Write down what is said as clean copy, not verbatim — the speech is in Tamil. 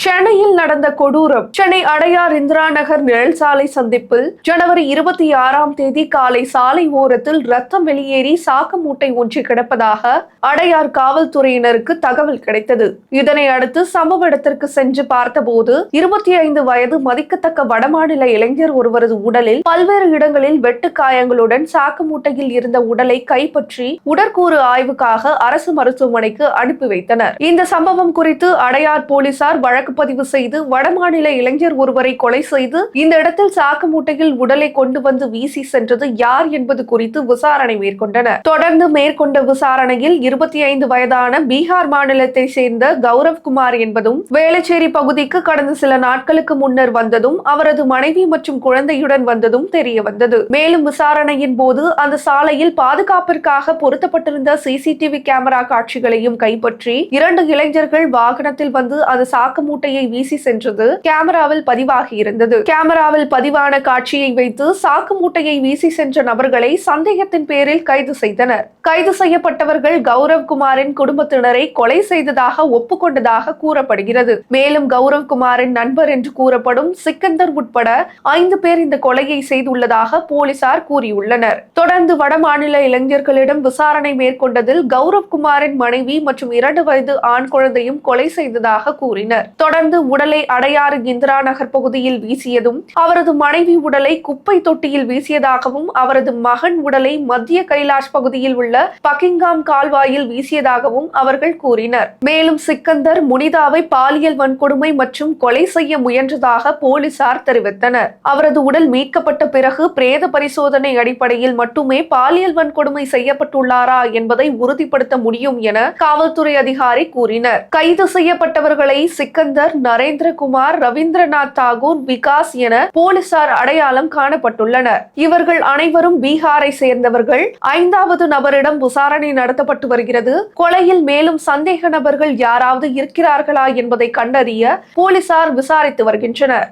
சென்னையில் நடந்த கொடூரம். சென்னை அடையார் இந்திரா நகர் நிழல் சாலை சந்திப்பில் ஜனவரி 26ஆம் தேதி காலை சாலை ஓரத்தில் ரத்தம் வெளியேறி சாக்கு மூட்டை ஒன்று கிடப்பதாக அடையார் காவல்துறையினருக்கு தகவல் கிடைத்தது. இதனை அடுத்து சம்பவ இடத்திற்கு சென்று பார்த்தபோது 25 வயது மதிக்கத்தக்க வடமாநில இளைஞர் ஒருவரது உடலில் பல்வேறு இடங்களில் வெட்டு காயங்களுடன் சாக்கு மூட்டையில் இருந்த உடலை கைப்பற்றி உடற்கூறு ஆய்வுக்காக அரசு மருத்துவமனைக்கு அனுப்பி வைத்தனர். இந்த சம்பவம் குறித்து அடையார் போலீசார் வழக்கு பதிவு செய்து வடமாநில இளைஞர் ஒருவரை கொலை செய்து இந்த இடத்தில் சாக்கு மூட்டையில் உடலை கொண்டு வந்து வீசி சென்றது யார் என்பது குறித்து விசாரணை மேற்கொண்டனர். தொடர்ந்து மேற்கொண்ட விசாரணையில் 25 வயதான பீகார் மாநிலத்தை சேர்ந்த கௌரவ்குமார் என்பதும் வேளச்சேரி பகுதிக்கு கடந்த சில நாட்களுக்கு முன்னர் வந்ததும் அவரது மனைவி மற்றும் குழந்தையுடன் வந்ததும் தெரிய வந்தது. மேலும் விசாரணையின் போது அந்த சாலையில் பாதுகாப்பிற்காக பொருத்தப்பட்டிருந்த சிசிடிவி கேமரா காட்சிகளையும் கைப்பற்றி 2 இளைஞர்கள் வாகனத்தில் வந்து அந்த சாக்கு மூட்டையை வீசி சென்றது கேமராவில் பதிவாகி இருந்தது. கேமராவில் பதிவான காட்சியை வைத்து சாக்கு மூட்டையை வீசி சென்ற நபர்களை சந்தேகத்தின் பேரில் கைது செய்தனர். கைது செய்யப்பட்டவர்கள் கௌரவ்குமாரின் குடும்பத்தினரை கொலை செய்ததாக ஒப்புக்கொண்டதாக கூறப்படுகிறது. மேலும் கௌரவ்குமாரின் நண்பர் என்று கூறப்படும் சிக்கந்தர் உட்பட 5 பேர் இந்த கொலையை செய்துள்ளதாக போலீசார் கூறியுள்ளனர். தொடர்ந்து வடமாநில இளைஞர்களிடம் விசாரணை மேற்கொண்டதில் கௌரவ்குமாரின் மனைவி மற்றும் 2 வயது ஆண் குழந்தையும் கொலை செய்ததாக கூறினர். தொடர்ந்து உடலை அடையாறு இந்திரா நகர் பகுதியில் வீசியதும் அவரது மனைவி உடலை குப்பை தொட்டியில் வீசியதாகவும் அவரது மகன் உடலை மத்திய கைலாஷ் பகுதியில் உள்ள பக்கிங்காம் கால்வாயில் வீசியதாகவும் அவர்கள் கூறினர். மேலும் சிக்கந்தர் முனிதாவை பாலியல் வன்கொடுமை மற்றும் கொலை செய்ய முயன்றதாக போலீசார் தெரிவித்தனர். அவரது உடல் மீட்கப்பட்ட பிறகு பிரேத பரிசோதனை அடிப்படையில் மட்டுமே பாலியல் வன்கொடுமை செய்யப்பட்டுள்ளாரா என்பதை உறுதிப்படுத்த முடியும் என காவல்துறை அதிகாரி கூறினர். கைது செய்யப்பட்டவர்களை சிக்கந்தர், நரேந்திரகுமார், ரவீந்திரநாத் தாகூர், விகாஸ் என போலீசார் அடையாளம் காணப்பட்டுள்ளனர். இவர்கள் அனைவரும் பீகாரை சேர்ந்தவர்கள். 5வது நபரிடம் விசாரணை நடத்தப்பட்டு வருகிறது. கொலையில் மேலும் சந்தேக நபர்கள் யாராவது இருக்கிறார்களா என்பதை கண்டறிய போலீசார் விசாரித்து வருகின்றனர்.